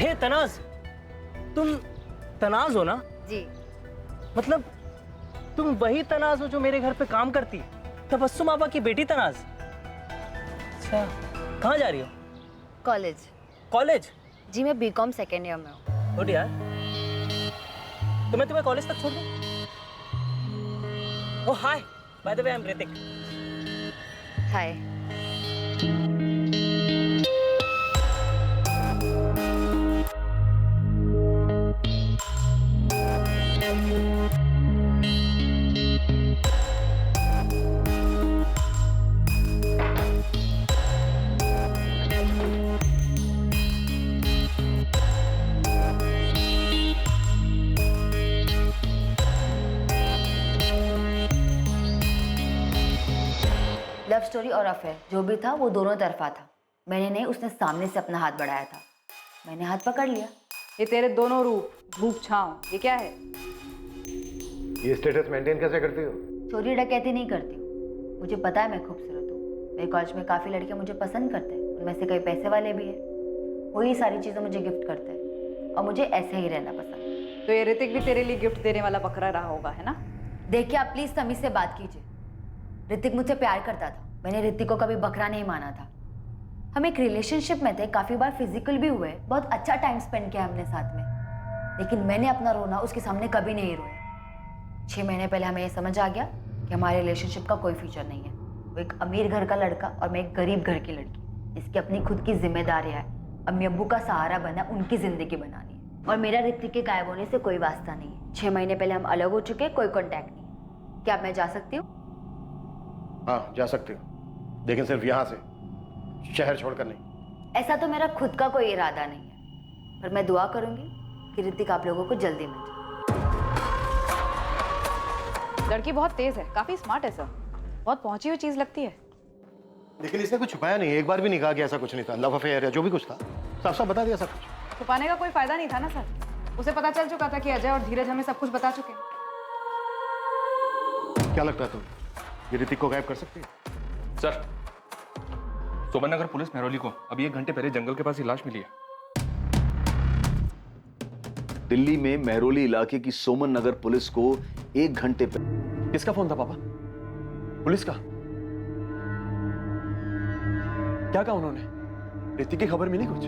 हे तनाज, तुम तनाज हो ना? जी। मतलब तुम वही तनाज हो जो मेरे घर पे काम करती है, तबस्सुम आपा की बेटी तनाज। अच्छा, कहाँ जा रही हो? कॉलेज। कॉलेज? जी मैं बीकॉम सेकेंड ईयर में हूँ। गुड यार। तो मैं तुम्हें कॉलेज तक छोड़ दूँ? Oh hi, bye the way I am Hrithik. Hi. Love story और अफेयर जो भी था वो दोनों तरफा था। मैंने नहीं, उसने सामने से अपना हाथ बढ़ाया था, मैंने हाथ पकड़ लिया। ये तेरे दोनों रूप, धूप छांव, ये क्या है? ये स्टेटस मेंटेन कैसे करती हो? चोरी डकैती नहीं करती हूँ। मुझे पता है मैं खूबसूरत हूँ। मेरे कॉलेज में काफ़ी लड़के मुझे पसंद करते हैं, उनमें से कई पैसे वाले भी हैं। वही सारी चीज़ें मुझे गिफ्ट करते हैं और मुझे ऐसे ही रहना पसंद है। तो ये ऋतिक भी तेरे लिए गिफ्ट देने वाला बकरा रहा होगा, है ना? देखिए आप प्लीज़ समीर से बात कीजिए। ऋतिक मुझसे प्यार करता था, मैंने ऋतिक को कभी बकरा नहीं माना था। हम एक रिलेशनशिप में थे, काफ़ी बार फिजिकल भी हुए, बहुत अच्छा टाइम स्पेंड किया हमने साथ में, लेकिन मैंने अपना रोना उसके सामने कभी नहीं रोया। 6 महीने पहले हमें ये समझ आ गया कि हमारे रिलेशनशिप का कोई फ्यूचर नहीं है। वो एक अमीर घर का लड़का और मैं एक गरीब घर की लड़की। इसकी अपनी खुद की जिम्मेदारियाँ है, अम्मी अब्बू का सहारा बना, उनकी ज़िंदगी बनानी है। और मेरा ऋतिक के गायब होने से कोई वास्ता नहीं है। 6 महीने पहले हम अलग हो चुके, कोई कॉन्टैक्ट नहीं। क्या मैं जा सकती हूँ? हाँ जा सकती हो, लेकिन सिर्फ यहाँ से, शहर छोड़कर नहीं। ऐसा तो मेरा खुद का कोई इरादा नहीं है, पर मैं दुआ करूंगी कि ऋतिक आप लोगों को जल्दी मिल जाए। लड़की बहुत तेज है, काफी स्मार्ट है सर, बहुत पहुंची हुई चीज लगती है। लेकिन इसने कुछ छुपाया नहीं, एक बार भी नहीं कहा कि ऐसा कुछ नहीं था, लव अफेयर या जो भी कुछ था साफ साफ बता दिया सब कुछ। छुपाने का कोई फायदा नहीं था ना सर, उसे पता चल चुका था कि अजय और धीरज हमें सब कुछ बता चुके हैं। क्या लगता है तुम ये ऋतिक को गायब कर सकती है? सर, सोमन नगर पुलिस मेहरौली को अभी 1 घंटे पहले जंगल के पास ही लाश मिली है। दिल्ली में मेहरौली इलाके की सोमन नगर पुलिस को 1 घंटे पहले। किसका फोन था पापा? पुलिस का? क्या कहा उन्होंने? ऋतिक की खबर मिली कुछ?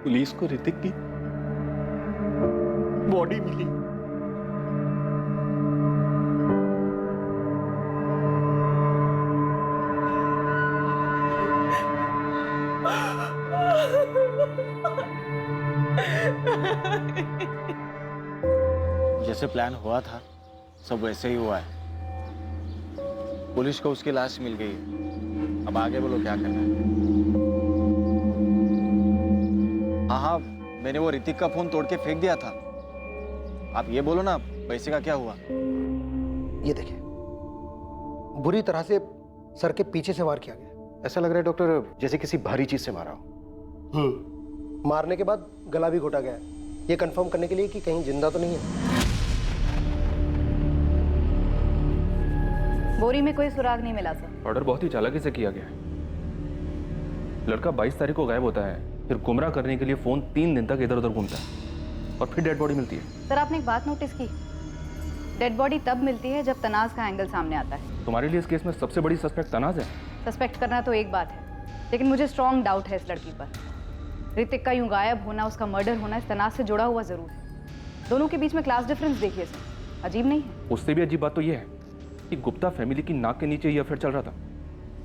पुलिस को ऋतिक की बॉडी मिली। जैसे प्लान हुआ था सब वैसे ही हुआ है। पुलिस को उसकी लाश मिल गई है, अब आगे बोलो क्या करना है। हाँ, मैंने वो ऋतिक का फोन तोड़ के फेंक दिया था। आप ये बोलो ना पैसे का क्या हुआ? ये देखिए, बुरी तरह से सर के पीछे से वार किया गया। ऐसा लग रहा है डॉक्टर जैसे किसी भारी चीज से मारा हो। मारने के बाद गला भी घोटा गया, ये कंफर्म करने के लिए कि कहीं जिंदा तो नहीं है। बोरी में कोई सुराग नहीं मिला सर। ऑर्डर बहुत ही चालाकी से किया गया है। लड़का 22 तारीख को गायब होता है, फिर गुमराह करने के लिए फोन 3 दिन तक इधर उधर घूमता है और फिर डेड बॉडी मिलती है। सर आपने एक बात नोटिस की, डेड बॉडी तब मिलती है जब तनाज का एंगल सामने आता है। तुम्हारे लिए इस केस में सबसे बड़ी सस्पेक्ट तनाज है। सस्पेक्ट करना तो एक बात है, लेकिन मुझे स्ट्रॉन्ग डाउट है इस लड़की पर। ऋतिक का यूं गायब होना, उसका मर्डर होना इस तनाज से जुड़ा हुआ जरूर है। दोनों के बीच में क्लास डिफरेंस देखिए सर, अजीब नहीं है? उससे भी अजीब बात तो यह है कि गुप्ता फैमिली की नाक के नीचे ये अफेयर चल रहा था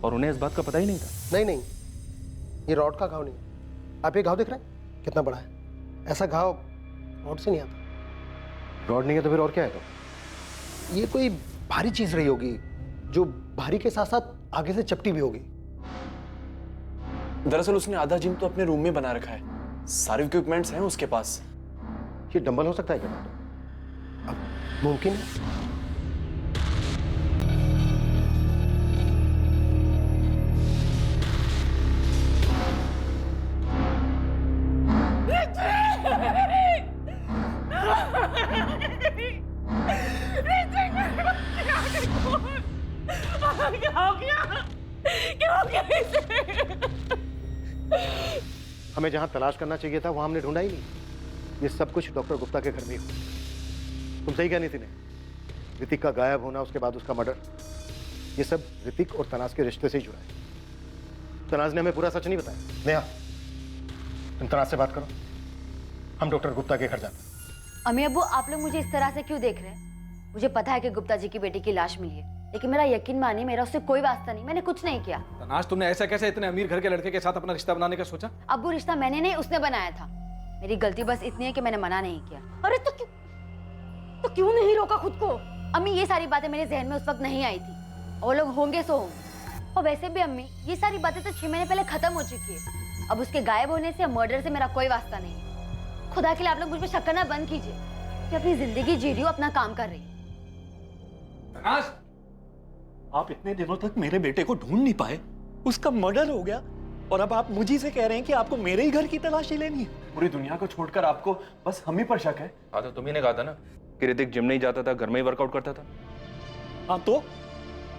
और उन्हें इस बात का पता ही नहीं था। नहीं, ये रॉड का घाव नहीं है। आप ये घाव देख रहे हैं कितना बड़ा है? ऐसा घाव रॉड से नहीं आता। रॉड नहीं है तो फिर और क्या है? तो ये कोई भारी चीज रही होगी जो भारी के साथ साथ आगे से चपटी भी होगी। दरअसल उसने आधा जिम तो अपने रूम में बना रखा है, सारे इक्विपमेंट्स हैं उसके पास। ये डंबल हो सकता है क्या डॉक्टर? अब मुमकिन है। हमें जहां तलाश करना चाहिए था वहां हमने ढूंढा ही नहीं। ये सब कुछ डॉक्टर गुप्ता के घर में ही हुआ। तुम सही कहनी थी ने, ऋतिक का गायब होना, उसके बाद उसका मर्डर, ये सब ऋतिक और तनाज के रिश्ते से ही जुड़ा है। तनाज ने हमें पूरा सच नहीं बताया। नेहा, तुम तनाज से बात करो, हम डॉक्टर गुप्ता के घर जाते हैं। अम्मी अब्बू, आप लोग मुझे इस तरह से क्यों देख रहे हैं? मुझे पता है कि गुप्ता जी की बेटी की लाश मिली है, लेकिन मेरा यकीन मानिए, मेरा उससे कोई वास्ता नहीं, मैंने कुछ नहीं किया। तनाज, तुमने ऐसा कैसे इतने अमीर घर के लड़के के साथ अपना रिश्ता बनाने का सोचा? अब्बू, रिश्ता मैंने नहीं, उसने बनाया था। मेरी गलती बस इतनी है कि मैंने मना नहीं किया। अरे तो क्यों नहीं रोका खुद को? अम्मी, ये सारी बातें मेरे जहन में उस वक्त नहीं आई थी। वो लोग होंगे सो होंगे। और वैसे भी अम्मी, ये सारी बातें तो 6 महीने पहले खत्म हो चुकी है। अब उसके गायब होने से, मर्डर से मेरा कोई वास्ता नहीं है। खुदा के लिए आप लोग मुझ पर शक करना बंद कीजिए कि अपनी जिंदगी जी रही हूँ, अपना काम कर रही हूँ। तनाज, आप इतने दिनों तक मेरे बेटे को ढूंढ नहीं पाए, उसका मर्डर हो गया, और अब आप मुझी से कह रहे हैं कि आपको मेरे ही घर की तलाशी लेनी है। पूरी दुनिया को छोड़कर आपको बस हम ही पर शक है। हाँ तो तुम्ही ने कहा था ना कि ऋतिक जिम नहीं जाता था, घर में ही वर्कआउट करता था। हाँ तो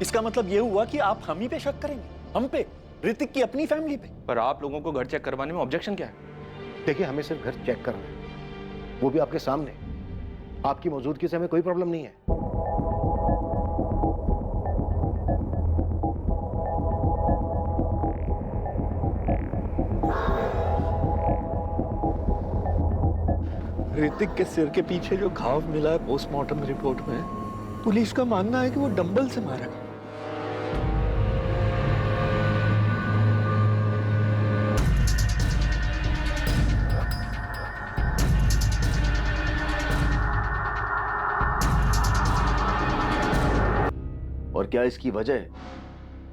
इसका मतलब ये हुआ कि आप हम ही पे शक करेंगे, हम पे, ऋतिक की अपनी फैमिली पे। पर आप लोगों को घर चेक करवाने में ऑब्जेक्शन क्या है? देखिए, हमें सिर्फ घर चेक करना है, वो भी आपके सामने। आपकी मौजूदगी से हमें कोई प्रॉब्लम नहीं है। ऋतिक के सिर के पीछे जो घाव मिला है पोस्टमार्टम रिपोर्ट में, पुलिस का मानना है कि वो डंबल से मारा गया। और क्या इसकी वजह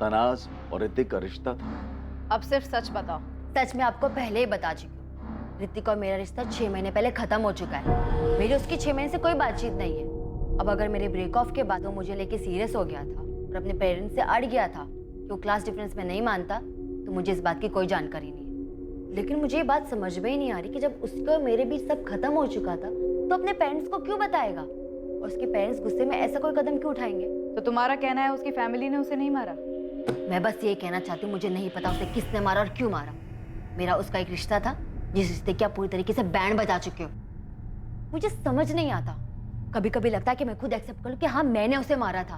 तनाज और ऋतिक का रिश्ता था? अब सिर्फ सच बताओ। सच मैं आपको पहले ही बता चुकी हूँ। ऋतिक और मेरा रिश्ता 6 महीने पहले खत्म हो चुका है। मेरी उसकी 6 महीने से कोई बातचीत नहीं है। अब अगर मेरे ब्रेक ऑफ के बाद वो मुझे लेके सीरियस हो गया था और अपने पेरेंट्स से अड़ गया था कि वो क्लास डिफरेंस में नहीं मानता, तो मुझे इस बात की कोई जानकारी नहीं है। लेकिन मुझे ये बात समझ में ही नहीं आ रही कि जब उसके और मेरे बीच सब खत्म हो चुका था, तो अपने पेरेंट्स को क्यों बताएगा, और उसके पेरेंट्स गुस्से में ऐसा कोई कदम क्यों उठाएंगे? तो तुम्हारा कहना है उसकी फैमिली ने उसे नहीं मारा? मैं बस ये कहना चाहती हूँ, मुझे नहीं पता उसे किसने मारा और क्यों मारा। मेरा उसका एक रिश्ता था, जिस रिश्ते की आप पूरी तरीके से बैंड बजा चुके हो। मुझे समझ नहीं आता, कभी कभी लगता है कि मैं खुद एक्सेप्ट कर लूं कि हाँ, मैंने उसे मारा था।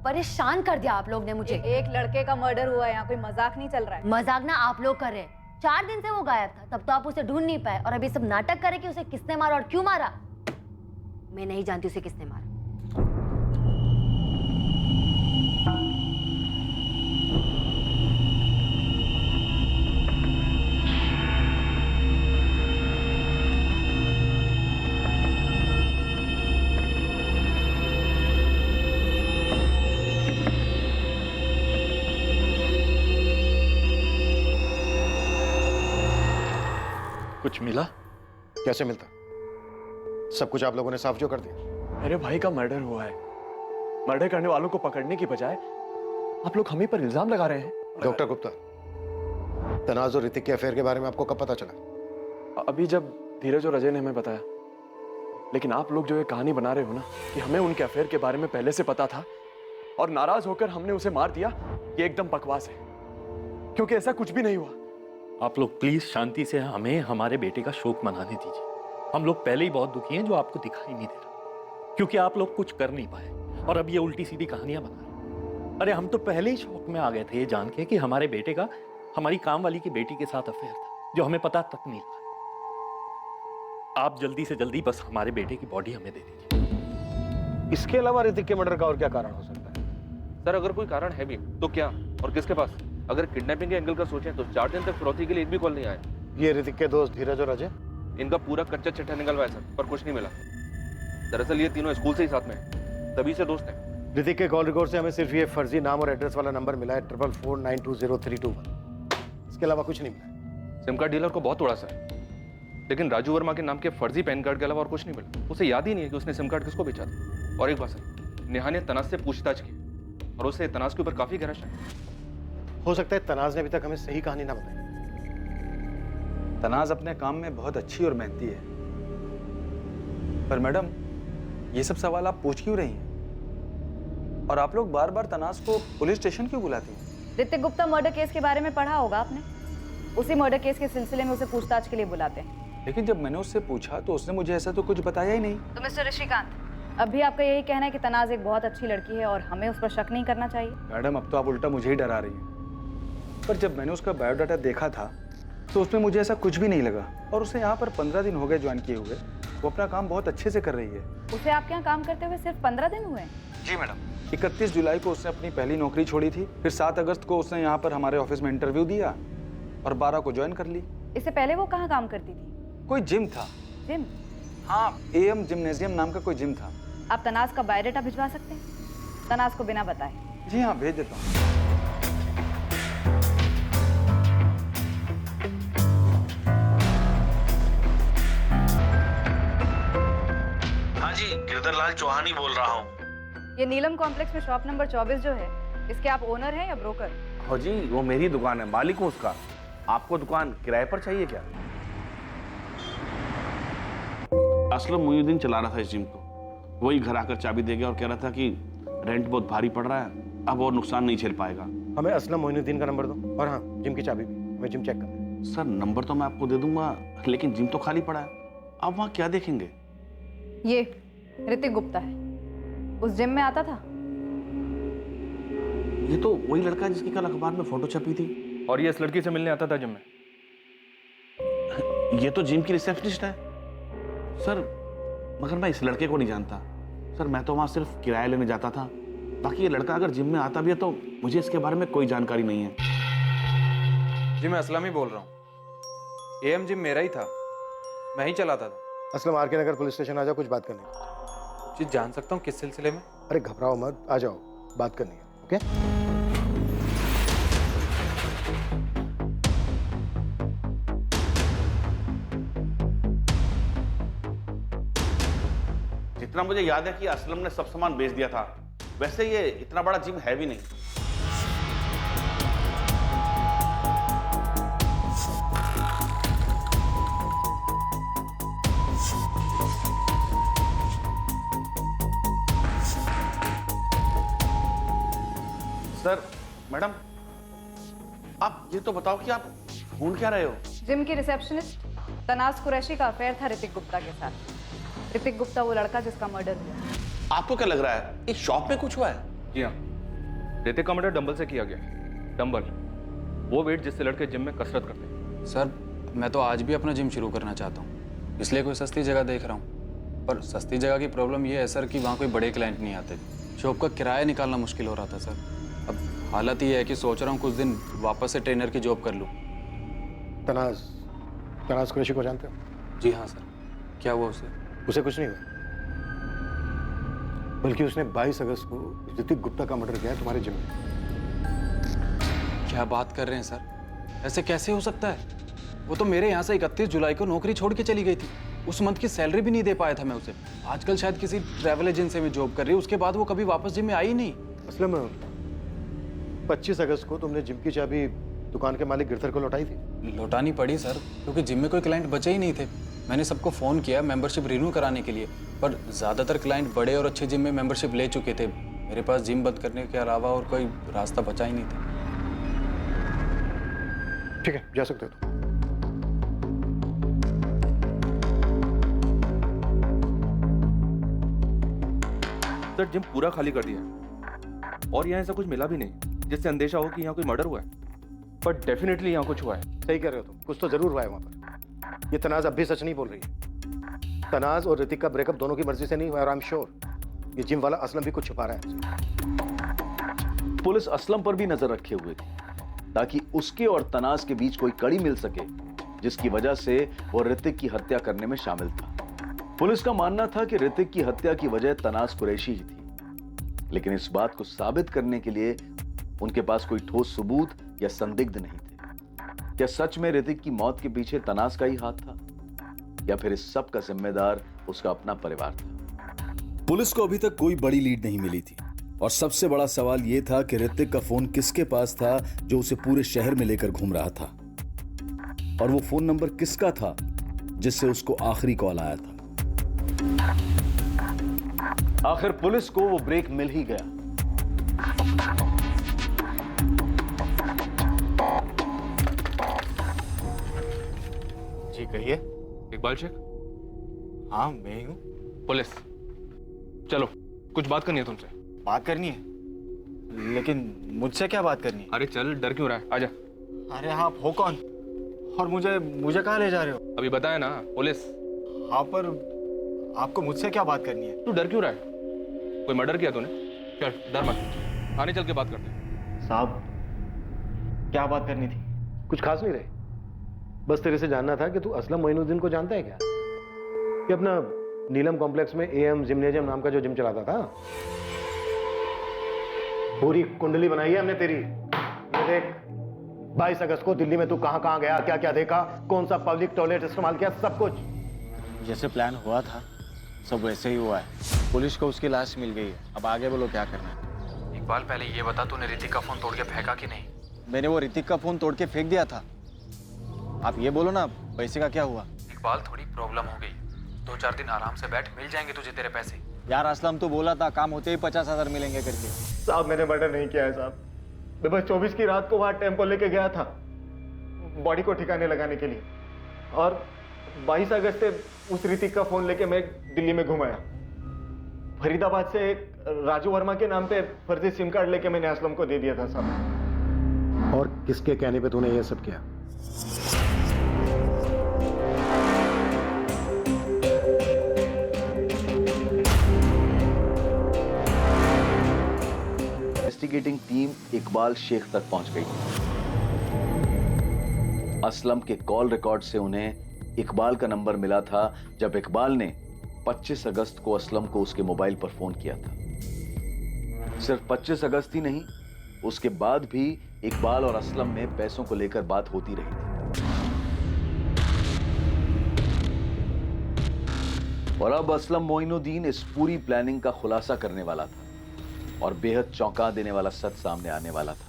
परेशान कर दिया आप लोग ने मुझे। एक लड़के का मर्डर हुआ है, यहाँ कोई मजाक नहीं चल रहा है। मजाक ना आप लोग कर रहे हैं। 4 दिन से वो गायब था, तब तो आप उसे ढूंढ नहीं पाए, और अभी सब नाटक करे कि उसे किसने मारा और क्यों मारा। मैं नहीं जानती उसे किसने मारा। कुछ मिला? कैसे मिलता? सब कुछ आप लोगों ने साफ जो कर दिया। मेरे भाई का मर्डर हुआ है। मर्डर करने वालों को पकड़ने की बजाय आप लोग हम ही पर इल्जाम लगा रहे हैं। डॉक्टर गुप्ता, तनाज और ऋतिक के अफेयर के बारे में आपको कब पता चला? अभी जब धीरज और अजय ने हमें बताया। लेकिन आप लोग जो ये कहानी बना रहे हो ना कि हमें उनके अफेयर के बारे में पहले से पता था और नाराज होकर हमने उसे मार दिया, ये एकदम बकवास है, क्योंकि ऐसा कुछ भी नहीं हुआ। आप लोग प्लीज शांति से हमें हमारे बेटे का शोक मनाने दीजिए। हम लोग पहले ही बहुत दुखी हैं, जो आपको दिखाई नहीं दे रहा, क्योंकि आप लोग कुछ कर नहीं पाए और अब ये उल्टी सीधी कहानियां बना रहे। अरे हम तो पहले ही शौक में आ गए थे ये जान के कि हमारे बेटे का हमारी काम वाली की बेटी के साथ अफेयर था, जो हमें पता तक नहीं लगा। आप जल्दी से जल्दी बस हमारे बेटे की बॉडी हमें दे दीजिए। इसके अलावा ऋतिक के मर्डर का और क्या कारण हो सकता है? सर, अगर कोई कारण है भी तो क्या और किसके पास? अगर किडनैपिंग के एंगल का सोचें तो 4 दिन तक फिरौती के लिए एक भी कॉल नहीं आया। ये ऋतिक के दोस्त धीरज और अजय, इनका पूरा कच्चा चिट्ठा निकलवाया सर, पर कुछ नहीं मिला। दरअसल ये तीनों स्कूल से ही साथ में हैं, तभी से दोस्त हैं। ऋतिक के कॉल रिकॉर्ड से हमें सिर्फ ये फर्जी नाम और एड्रेस वाला नंबर मिला है 4449203321। इसके अलावा कुछ नहीं मिला। सिम कार्ड डीलर को बहुत तोड़ा सर, लेकिन राजू वर्मा के नाम के फर्जी पैन कार्ड के अलावा और कुछ नहीं मिला। उसे याद ही नहीं है कि उसने सिम कार्ड किसको बेचा था। और एक बात सर, नेहा ने तनाज से पूछताछ की और उसे तनाज के ऊपर काफी गहरा शक है। हो सकता है तनाज ने अभी तक हमें सही कहानी ना बताई। तनाज अपने काम में बहुत अच्छी और मेहनती है, पर मैडम ये सब सवाल आप पूछ क्यों रही हैं? और आप लोग बार बार तनाज को पुलिस स्टेशन क्यों बुलाती हैं? ऋतिक गुप्ता मर्डर केस के बारे में पढ़ा होगा आपने। उसी मर्डर केस के सिलसिले में उसे पूछताछ के लिए बुलाते हैं। लेकिन जब मैंने उससे पूछा तो उसने मुझे ऐसा तो कुछ बताया ही नहीं। तो मिस्टर ऋषिकांत, अब भी आपका यही कहना है कि तनाज एक बहुत अच्छी लड़की है और हमें उस पर शक नहीं करना चाहिए? मैडम, अब तो आप उल्टा मुझे ही डरा रही हैं। पर जब मैंने उसका बायोडाटा देखा था तो उसमें मुझे ऐसा कुछ भी नहीं लगा। और उसे यहाँ पर 15 दिन हो गए ज्वाइन किए हुए। वो अपना काम बहुत अच्छे से कर रही है। उसे आपके यहाँ काम करते हुए सिर्फ 15 दिन हुए? जी मैडम। 31 जुलाई को उसने अपनी पहली नौकरी छोड़ी थी। फिर 7 अगस्त को उसने यहाँ पर हमारे ऑफिस में इंटरव्यू दिया और 12 को ज्वाइन कर ली। इससे पहले वो कहाँ काम करती थी? कोई जिम था। जिम? हाँ, AM जिम्नेजियम नाम का कोई जिम था। आप तनाज का बायोडाटा भिजवा सकते हैं? तनाज को बिना बताए। जी हाँ, भेज देता हूँ। हाँ जी, गिरधरलाल चौहान ही बोल रहा हूँ। ये नीलम कॉम्प्लेक्स में शॉप नंबर 24 जो है, इसके आप ओनर हैं या ब्रोकर? हाँ जी, वो मेरी दुकान है, मालिक हूँ उसका। आपको दुकान किराए पर चाहिए क्या? असलम मोइनुद्दीन चला रहा था इस जिम को। वही घर आकर चाबी दे गया और कह रहा था कि रेंट बहुत भारी पड़ रहा है, अब और नुकसान नहीं झेल पाएगा। हमें असलम मोइनुद्दीन का नंबर दो और हाँ, जिम की चाबी भी। हमें जिम चेक करना है। सर, नंबर तो मैं आपको दे दूंगा, लेकिन जिम तो खाली पड़ा है। आप वहाँ क्या देखेंगे? ये ऋतिक गुप्ता है, उस जिम में आता था। ये तो वही लड़का है जिसकी कल अखबार में फोटो छपी थी। और ये इस लड़की से मिलने आता था जिम में। ये तो जिम की रिसेप्शनिस्ट है सर, मगर मैं इस लड़के को नहीं जानता। सर, मैं तो वहाँ सिर्फ किराया लेने जाता था। बाकी ये लड़का अगर जिम में आता भी है तो मुझे इसके बारे में कोई जानकारी नहीं है। जी, मैं असलम ही बोल रहा हूँ। AM जिम मेरा ही था, मैं ही चलाता था। असलम, RK नगर पुलिस स्टेशन आ जाओ, कुछ बात करनी है। जी, जान सकता हूँ किस सिलसिले में? अरे घबराओ मत, आ जाओ, बात करनी है। ओके? जितना मुझे याद है कि असलम ने सब सामान बेच दिया था। वैसे ये इतना बड़ा जिम है भी नहीं। सर, मैडम, आप ये तो बताओ कि आप ढूंढ क्या रहे हो? जिम की रिसेप्शनिस्ट तनाज कुरैशी का अफेयर था ऋतिक गुप्ता के साथ। ऋतिक गुप्ता वो लड़का जिसका मर्डर हुआ। आपको क्या लग रहा है, इस शॉप में कुछ हुआ है? जी हाँ, ऋतिक का मर्डर डंबल से किया गया। डंबल, वो वेट जिससे लड़के जिम में कसरत करते हैं। सर, मैं तो आज भी अपना जिम शुरू करना चाहता हूँ, इसलिए कोई सस्ती जगह देख रहा हूँ। पर सस्ती जगह की प्रॉब्लम ये है सर कि वहाँ कोई बड़े क्लाइंट नहीं आते। शॉप का किराया निकालना मुश्किल हो रहा था सर। अब हालत ये है कि सोच रहा हूँ कुछ दिन वापस से ट्रेनर की जॉब कर लूँ। तनाज कुरैशी को जानते हो? जी हाँ सर। क्या हुआ उसे? उसे कुछ नहीं हुआ, बल्कि उसने 22 अगस्त को ऋतिक गुप्ता का मर्डर किया है तुम्हारे जिम में। क्या बात कर रहे हैं सर? ऐसे कैसे हो सकता है? वो तो मेरे यहाँ से 31 जुलाई को नौकरी छोड़ के चली गई थी। उस मंथ की सैलरी भी नहीं दे पाया था मैं उसे। आजकल शायद किसी ट्रैवल एजेंसी में जॉब कर रही है। उसके बाद वो कभी वापस जिम में आई ही नहीं। असलम, 25 अगस्त को तुमने जिम की चाबी दुकान के मालिक गिरधर को लौटाई थी। लौटानी पड़ी सर, क्योंकि जिम में कोई क्लाइंट बचे ही नहीं थे। मैंने सबको फ़ोन किया मेंबरशिप रिन्यू कराने के लिए, पर ज़्यादातर क्लाइंट बड़े और अच्छे जिम में मेंबरशिप ले चुके थे। मेरे पास जिम बंद करने के अलावा और कोई रास्ता बचा ही नहीं था। ठीक है, जा सकते हो तुम। सर, जिम पूरा खाली कर दिया और यहाँ ऐसा कुछ मिला भी नहीं जिससे अंदेशा हो कि यहाँ कोई मर्डर हुआ है। पर डेफिनेटली यहाँ कुछ हुआ है। सही कह रहे हो तुम, कुछ तो जरूर हुआ है वहां पर। ये तनाज अब भी सच नहीं बोल रही है। तनाज और ऋतिक का ब्रेकअप दोनों की मर्जी से नहीं हुआ और आई एम श्योर ये जिम वाला असलम भी कुछ छुपा रहा है। पुलिस असलम पर भी नजर रखे हुए थी ताकि उसके और तनाज के बीच कोई कड़ी मिल सके जिसकी वजह से वो ऋतिक की हत्या करने में शामिल था। पुलिस का मानना था कि ऋतिक की हत्या की वजह तनाज कुरैशी ही थी, लेकिन इस बात को साबित करने के लिए उनके पास कोई ठोस सबूत या संदिग्ध नहीं थे। क्या सच में ऋतिक की मौत के पीछे तनाज का ही हाथ था, या फिर इस सब का जिम्मेदार उसका अपना परिवार था? पुलिस को अभी तक कोई बड़ी लीड नहीं मिली थी और सबसे बड़ा सवाल यह था कि ऋतिक का फोन किसके पास था जो उसे पूरे शहर में लेकर घूम रहा था, और वो फोन नंबर किसका था जिससे उसको आखिरी कॉल आया था। आखिर पुलिस को वो ब्रेक मिल ही गया। जी कहिए। इकबाल शेख? हाँ मैं ही हूँ। पुलिस, चलो कुछ बात करनी है तुमसे। बात करनी है? लेकिन मुझसे क्या बात करनी है? अरे चल, डर क्यों रहा है, आजा। अरे आप हो कौन और मुझे मुझे कहाँ ले जा रहे हो? अभी बताया ना, पुलिस। हाँ पर आपको मुझसे क्या बात करनी है? तू डर क्यों रहा है? कोई मर्डर किया तूने? चल डर मत, थाने चल के बात करते हैं। साहब, क्या बात करनी थी? कुछ खास नहीं रहे, बस तेरे से जानना था कि तू असलम मोइनुद्दीन को जानता है क्या? कि अपना नीलम कॉम्प्लेक्स में एएम जिम्नेजियम नाम का जो जिम चलाता था। पूरी कुंडली बनाई है हमने तेरी। ये देख, 22 अगस्त को दिल्ली में तू कहां कहां गया, क्या क्या देखा, कौन सा पब्लिक टॉयलेट इस्तेमाल किया, सब कुछ। जैसे प्लान हुआ था सब वैसे ही हुआ है। पुलिस को उसकी लाश मिल गई है, अब आगे बोलो क्या करना है। इकबाल पहले ये बता, तूने ऋतिक का फोन तोड़ के फेंका कि नहीं? मैंने वो ऋतिक का फोन तोड़ के फेंक दिया था। आप ये बोलो ना, पैसे का क्या हुआ? इकबाल थोड़ी प्रॉब्लम हो गई, 2-4 दिन आराम से बैठ, मिल जाएंगे तुझे तेरे पैसे। यार असलम तो बोला था काम होते ही 50,000 मिलेंगे करके। साहब मैंने मर्डर नहीं किया है साहब, मैं बस 24 की रात को वहां टेम्पो लेके गया था बॉडी को ठिकाने लगाने के लिए, और 22 अगस्त से उस ऋतिक का फोन लेके मैं दिल्ली में घुमाया। फरीदाबाद से एक राजू वर्मा के नाम पे फर्जी सिम कार्ड लेके मैंने असलम को दे दिया था साहब। और किसके कहने पे तूने ये सब किया? इन्वेस्टिगेटिंग टीम इकबाल शेख तक पहुंच गई। असलम के कॉल रिकॉर्ड से उन्हें इकबाल का नंबर मिला था जब इकबाल ने 25 अगस्त को असलम को उसके मोबाइल पर फोन किया था। सिर्फ 25 अगस्त ही नहीं, उसके बाद भी इकबाल और असलम में पैसों को लेकर बात होती रही थी। और अब असलम मोइनुद्दीन इस पूरी प्लानिंग का खुलासा करने वाला था और बेहद चौंका देने वाला सच सामने आने वाला था।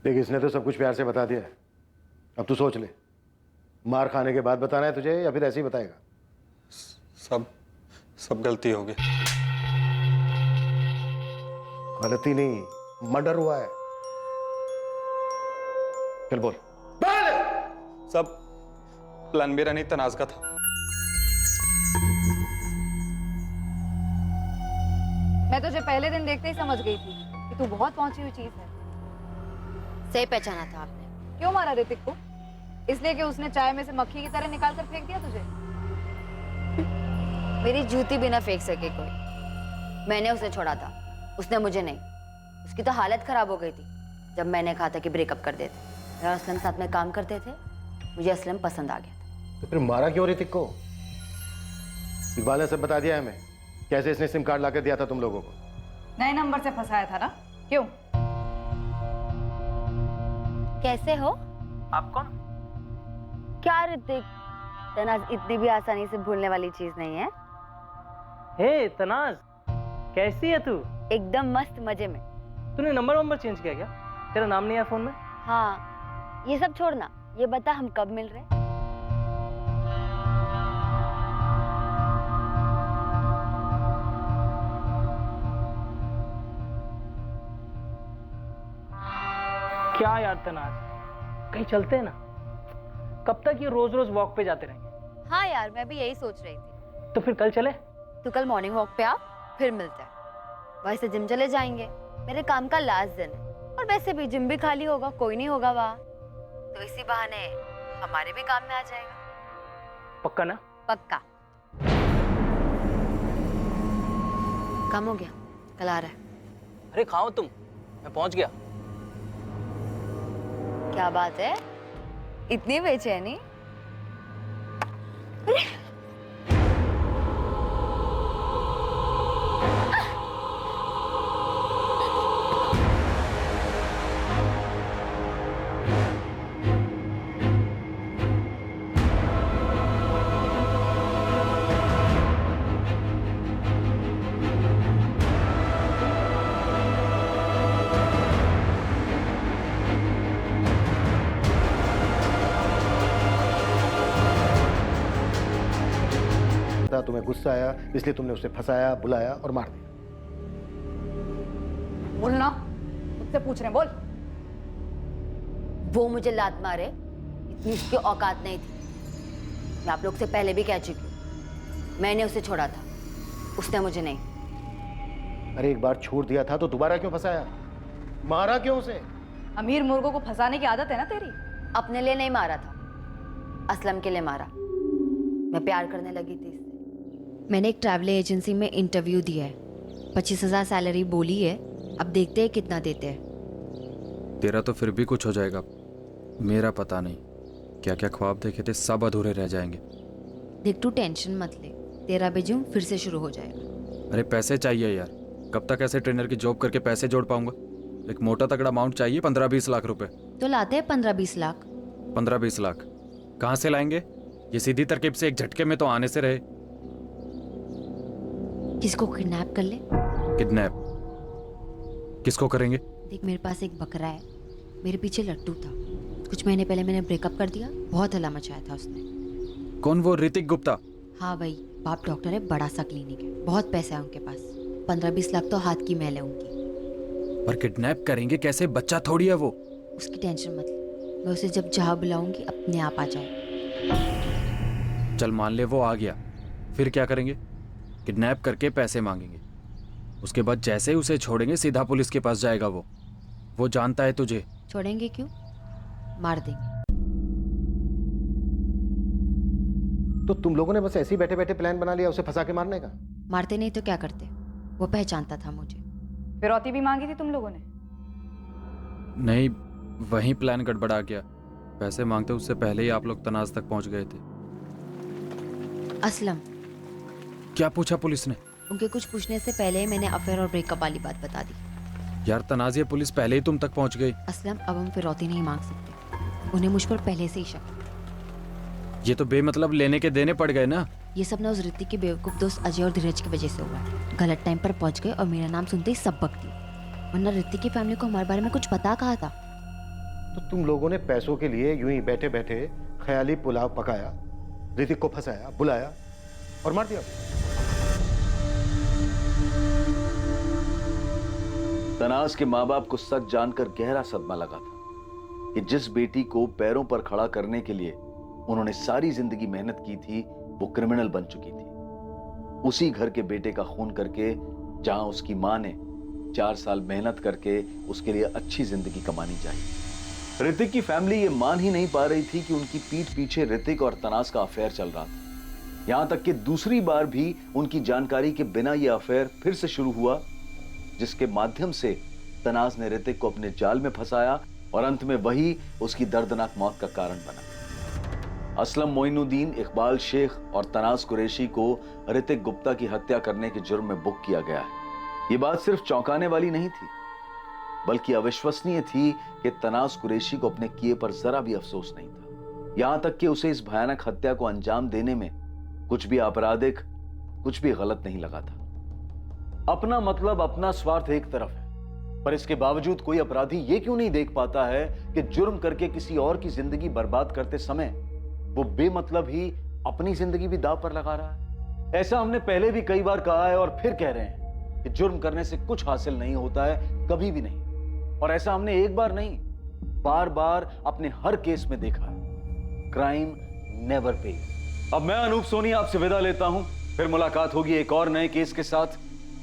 देख, इसने तो सब कुछ प्यार से बता दिया है, अब तू सोच ले, मार खाने के बाद बताना है तुझे या फिर ऐसे ही बताएगा? सब गलती हो गई। गलती नहीं, मर्डर हुआ है। चल बोल। सब प्लान मेरा नहीं, तनाज का था। मैं तुझे पहले दिन देखते ही समझ गई थी कि तू बहुत पहुंची हुई चीज है। सही पहचाना था आपने। क्यों मारा ऋतिक को? इसलिए कि उसने चाय में से मक्खी की तरह निकाल कर फेंक दिया तुझे? मेरी जूती भी ना फेंक सके कोई। मैंने उसे छोड़ा था, उसने मुझे नहीं। उसकी तो हालत खराब हो गई थी जब मैंने कहा था कि ब्रेकअप कर देते। मैं और असलम साथ में काम करते थे, मुझे असलम पसंद आ गया था। तो फिर मारा क्यों ऋतिक को? इकबाल ने सब बता दिया है हमें, कैसे इसने सिम कार्ड लाकर दिया था तुम लोगों को। नए नंबर से फंसाया था ना? क्यों? कैसे हो आप कौन? क्या ऋतिक, तनाज इतनी भी आसानी से भूलने वाली चीज नहीं है। हे तनाज, कैसी है तू? एकदम मस्त, मजे में। तूने नंबर चेंज किया क्या? तेरा नाम नहीं है फोन में? हाँ, ये सब छोड़ना, ये बता हम कब मिल रहे? क्या यार तनाज, कहीं चलते हैं ना? कब तक ये रोज रोज वॉक पे जाते रहेंगे? हाँ यार, मैं भी यही सोच रही थी। तो फिर कल चले? तू कल मॉर्निंग वॉक पे आ, फिर मिलते हैं। वहीं से जिम चले जाएंगे, मेरे काम का लास्ट दिन है। और वैसे भी जिम भी खाली होगा, कोई नहीं होगा वहाँ, तो इसी बहाने हमारे भी काम में आ जाएगा। पक्का ना? पक्का। काम हो गया, कल आ रहा है। अरे खाओ तुम, मैं पहुंच गया। क्या बात है, इतनी बेचैनी? तुम्हें गुस्सा आया इसलिए तुमने उसे फंसाया, बुलाया और मार दिया। बोलना, मुझसे पूछ रहे हैं, बोल। वो मुझे लात मारे, इतनी उसकी औकात नहीं थी। मैं आप लोग से पहले भी कह चुकी हूँ, मैंने उसे छोड़ा था, उसने मुझे नहीं। अरे एक बार छोड़ दिया था तो दोबारा क्यों फंसाया? मारा क्यों उसे? अमीर मुर्गों को फंसाने की आदत है ना तेरी। अपने लिए नहीं मारा था, असलम के लिए मारा। मैं प्यार करने लगी थी इससे। मैंने एक ट्रैवल एजेंसी में इंटरव्यू दिया है, 25,000 सैलरी बोली है, अब देखते हैं कितना देते हैं। तेरा तो फिर भी कुछ हो जाएगा, मेरा पता नहीं। क्या क्या ख्वाब देखे थे सब अधूरे रह जाएंगे। देख तू टेंशन मत ले, तेरा बेजूम फिर से शुरू हो जाएगा। अरे पैसे चाहिए यार, कब तक ऐसे ट्रेनर की जॉब करके पैसे जोड़ पाऊंगा? एक मोटा तगड़ा अमाउंट चाहिए, 15-20 लाख रुपए। तो लाते हैं 15-20 लाख। 15-20 लाख कहाँ से लाएंगे? ये सीधी तरकीब से एक झटके में तो आने से रहे। किसको किडनैप कर ले। किडनैप किसको करेंगे? देख मेरे पास एक बकरा है, मेरे पीछे लट्टू था। कुछ महीने पहले मैंने ब्रेकअप कर दिया, बहुत हल्ला मचाया था उसने। कौन वो ऋतिक गुप्ता? हाँ भाई, बाप डॉक्टर है, बड़ा सा क्लिनिक है, बहुत पैसा है उनके पास। 15-20 लाख तो हाथ की मैल है उनकी। पर किडनैप करेंगे कैसे? बच्चा थोड़ी है वो। उसकी टेंशन मत ले, मैं उसे जब जहाँ बुलाऊंगी अपने आप आ जाए। चल मान ले वो आ गया, फिर क्या करेंगे? किडनैप करके पैसे मांगेंगे, उसके बाद जैसे ही उसे छोड़ेंगे सीधा पुलिस के पास जाएगा वो जानता है तुझे। छोड़ेंगे क्यों, मार देंगे। तो तुम लोगों ने बस ऐसे ही बैठे बैठे प्लान बना लिया उसे फंसा के मारने का? मारते नहीं तो क्या करते, वो पहचानता था मुझे। फिरौती भी मांगी थी तुम लोगों ने? नहीं, वहीं प्लान गड़बड़ा गया। पैसे मांगते उससे पहले ही आप लोग तनाज तक पहुंच गए थे। असलम, क्या पूछा पुलिस ने? उनके कुछ पूछने से पहले ही मैंने अफेयर और ब्रेकअप वाली बात बता दी। यार तनाज, ये पुलिस पहले ही तुम तक पहुंच गई। असलम, अब हम फिरौती नहीं मांग सकते, उन्हें मुझ पर पहले से ही शक। ये तो बेमतलब लेने के देने पड़ गए ना। ये सब ना उस ऋतिक के बेवकूफ दोस्त अजय और धीरज की वजह से हुआ है। गलत टाइम पर पहुंच गए और मेरा नाम सुनते ही सब बक दिए, वरना ऋतिक की फैमिली को हमारे बारे में कुछ पता कहा था। तो तुम लोगों ने पैसों के लिए यूं ही बैठे बैठे ख्याली पुलाव पकाया, ऋतिक को फंसाया, बुलाया और मार दिया। तनाज के माँ बाप को सच जानकर गहरा सदमा लगा था कि जिस बेटी को पैरों पर खड़ा करने के लिए उन्होंने सारी जिंदगी मेहनत की थी वो क्रिमिनल बन चुकी थी। उसी घर के बेटे का खून करके जहां उसकी मां ने 4 साल मेहनत करके उसके लिए अच्छी जिंदगी कमानी चाहिए। ऋतिक की फैमिली ये मान ही नहीं पा रही थी कि उनकी पीठ पीछे ऋतिक और तनाज का अफेयर चल रहा था। यहां तक कि दूसरी बार भी उनकी जानकारी के बिना यह अफेयर फिर से शुरू हुआ, जिसके माध्यम से तनाज ने ऋतिक को अपने जाल में फंसाया और अंत में वही उसकी दर्दनाक मौत का कारण बना। असलम मोइनुद्दीन, इकबाल शेख और तनाज कुरैशी को ऋतिक गुप्ता की हत्या करने के जुर्म में बुक किया गया है। ये बात सिर्फ चौंकाने वाली नहीं थी, बल्कि अविश्वसनीय थी कि तनाज कुरैशी को अपने किए पर जरा भी अफसोस नहीं था। यहां तक कि उसे इस भयानक हत्या को अंजाम देने में कुछ भी आपराधिक, कुछ भी गलत नहीं लगा था। अपना मतलब, अपना स्वार्थ एक तरफ है, पर इसके बावजूद कोई अपराधी ये क्यों नहीं देख पाता है कि जुर्म करके किसी और की जिंदगी बर्बाद करते समय वो बेमतलब ही अपनी जिंदगी भी दांव पर लगा रहा है। ऐसा हमने पहले भी कई बार कहा है और फिर कह रहे हैं कि जुर्म करने से कुछ हासिल नहीं होता है, कभी भी नहीं। और ऐसा हमने एक बार नहीं, बार बार अपने हर केस में देखा है। Crime never page. अब मैं अनूप सोनी आपसे विदा लेता हूं, फिर मुलाकात होगी एक और नए केस के साथ।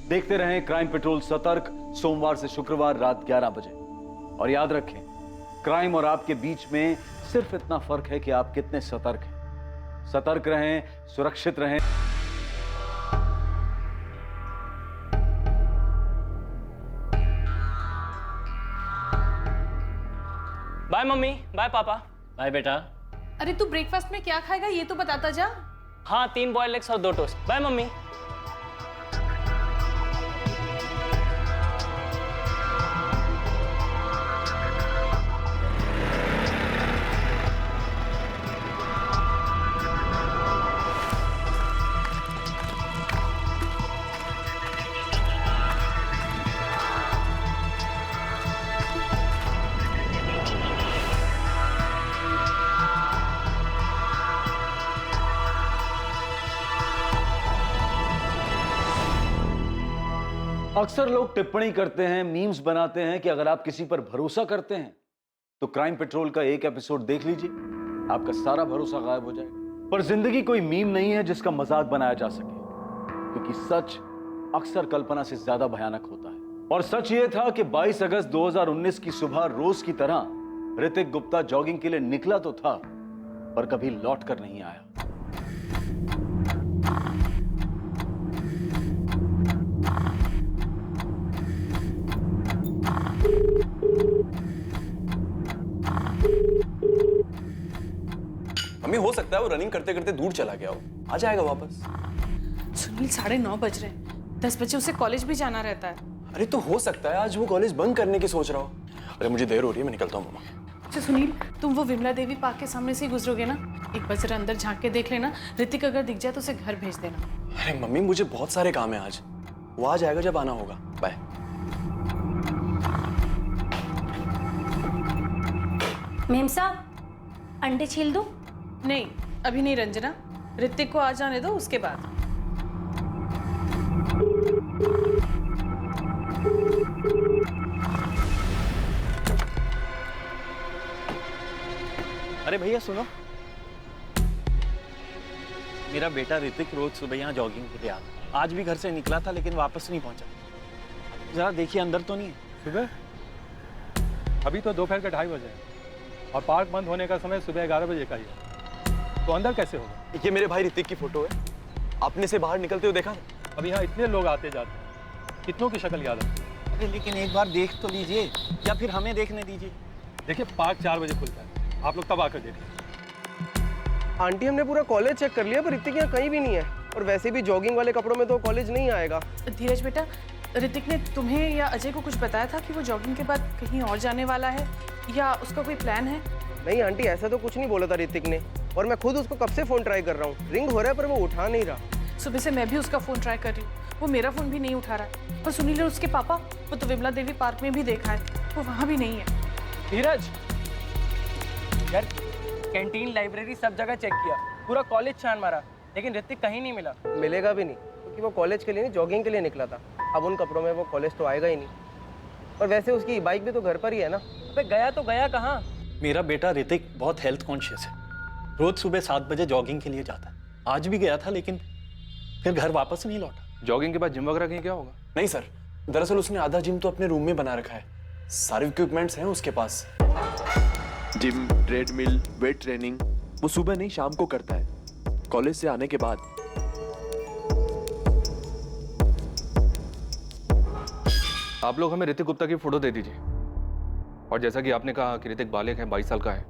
देखते रहें क्राइम पेट्रोल सतर्क, सोमवार से शुक्रवार रात 11 बजे। और याद रखें, क्राइम और आपके बीच में सिर्फ इतना फर्क है कि आप कितने सतर्क हैं। सतर्क रहें, सुरक्षित रहें। बाय मम्मी, बाय पापा। बाय बेटा। अरे तू ब्रेकफास्ट में क्या खाएगा ये तो बताता जा। हाँ, 3 बॉइल्ड एग्स और 2 टोस्ट। Bye mummy. अक्सर लोग टिप्पणी करते हैं, मीम्स बनाते हैं कि अगर आप किसी पर भरोसा करते हैं तो क्राइम पेट्रोल का एक एपिसोड देख लीजिए, आपका सारा भरोसा गायब हो जाएगा। पर जिंदगी कोई मीम नहीं है जिसका मजाक बनाया जा सके, क्योंकि सच अक्सर कल्पना से ज्यादा भयानक होता है। और सच ये था कि 22 अगस्त 2019 की सुबह रोज की तरह ऋतिक गुप्ता जॉगिंग के लिए निकला तो था, पर कभी लौट कर नहीं आया। मम्मी, हो सकता है वो रनिंग करते करते दूर चला गया हो, आ जाएगा वापस। सुनील 9:30 बज रहे हैं, 10 बजे उसे कॉलेज भी जाना रहता है। अरे तो हो सकता है आज वो कॉलेज बंक करने की सोच रहा हो। अरे मुझे देर हो रही है, मैं निकलता हूँ मम्मा। अच्छा सुनील, तुम वो विमला देवी पार्क के सामने से ही गुजरोगे ना, एक बार जरा अंदर झांक के देख लेना, ऋतिक अगर दिख जाए तो उसे घर भेज देना। अरे मम्मी, मुझे बहुत सारे काम है आज, वो आ जाएगा जब आना होगा। बाय। मेम साहब, अंडे छील दूं? नहीं, अभी नहीं रंजना, ऋतिक को आ जाने दो, उसके बाद। अरे भैया सुनो, मेरा बेटा ऋतिक रोज सुबह यहाँ जॉगिंग के लिए आता, आज भी घर से निकला था लेकिन वापस नहीं पहुंचा। जरा देखिए अंदर तो नहीं है। सुबह अभी तो दोपहर के 2:30 बजे है और पार्क बंद होने का समय सुबह 11 बजे का ही है, तो अंदर कैसे होगा? ये मेरे भाई ऋतिक की फोटो है, आपने से बाहर निकलते हुए देखा? अब यहाँ इतने लोग आते जाते हैं, कितनों की शक्ल याद है? अरे लेकिन एक बार देख तो लीजिए, या फिर हमें देखने दीजिए। देखिए पार्क 4 बजे खुलता है, आप लोग तब आकर देख लीजिए। आंटी, हमने पूरा कॉलेज चेक कर लिया पर ऋतिक यहाँ कहीं भी नहीं है, और वैसे भी जॉगिंग वाले कपड़ों में तो कॉलेज नहीं आएगा। धीरज बेटा, ऋतिक ने तुम्हें या अजय को कुछ बताया था कि वो जॉगिंग के बाद कहीं और जाने वाला है या उसका कोई प्लान है? नहीं आंटी, ऐसा तो कुछ नहीं बोला था ऋतिक ने, और मैं खुद उसको कब से फोन ट्राई कर रहा हूँ, रिंग हो रहा है पर वो उठा नहीं रहा। सुबह से मैं भी उसका फोन ट्राई कर रही हूँ, वो मेरा फोन भी नहीं उठा रहा है। और सुनील और उसके पापा, वो तो विमला देवी पार्क में भी देखा है, वो वहाँ भी नहीं है। धीरज यार, कैंटीन, लाइब्रेरी सब जगह चेक किया, पूरा कॉलेज छान मारा, लेकिन ऋतिक कहीं नहीं मिला। मिलेगा भी नहीं, क्योंकि वो कॉलेज के लिए नहीं जॉगिंग के लिए निकला था। अब उन कपड़ों में वो कॉलेज तो आएगा ही नहीं, और वैसे उसकी बाइक भी तो घर पर ही है ना। अबे गया तो गया कहाँ? मेरा बेटा ऋतिक बहुत हेल्थ कॉन्शियस है, रोज सुबह 7 बजे जॉगिंग के लिए जाता है। आज भी गया था लेकिन फिर घर वापस नहीं लौटा। जॉगिंग के बाद जिम वगैरह कहीं क्या होगा? नहीं सर, दरअसल उसने आधा जिम तो अपने रूम में बना रखा है, सारे इक्विपमेंट्स हैं उसके पास। जिम, ट्रेडमिल, वेट ट्रेनिंग वो सुबह नहीं शाम को करता है, कॉलेज से आने के बाद। आप लोग हमें ऋतिक गुप्ता की फोटो दे दीजिए, और जैसा कि आपने कहा कि ऋतिक बालिग है, 22 साल का है,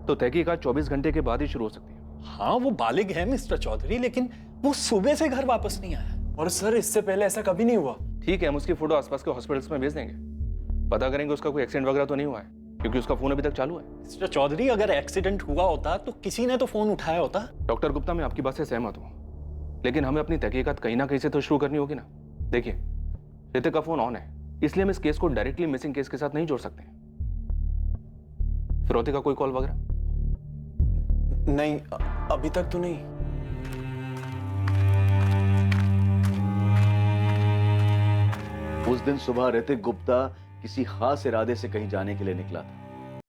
तो तहकीकात 24 घंटे के बाद ही शुरू हो सकती है। हाँ वो बालिग है मिस्टर चौधरी, लेकिन वो सुबह से घर वापस नहीं आया। और सर इससे पहले ऐसा कभी नहीं हुआ। ठीक है, हम उसकी फोटो आसपास के हॉस्पिटल्स में भेज देंगे, पता करेंगे उसका कोई एक्सीडेंट वगैरह तो नहीं हुआ है, क्योंकि उसका फोन अभी तक चालू है। मिस्टर चौधरी, अगर एक्सीडेंट हुआ होता तो किसी ने तो फोन उठाया होता। डॉक्टर गुप्ता, मैं आपकी बात से सहमत हूँ, लेकिन हमें अपनी तहकीकात कहीं ना कहीं से तो शुरू करनी होगी ना। देखिए, ऋतिक का फोन ऑन है, इसलिए हम इस केस को डायरेक्टली मिसिंग केस के साथ नहीं जोड़ सकते। फिरौती का कोई कॉल वगैरह? नहीं, अभी तक तो नहीं। उस दिन सुबह ऋतिक गुप्ता किसी खास इरादे से कहीं जाने के लिए निकला था।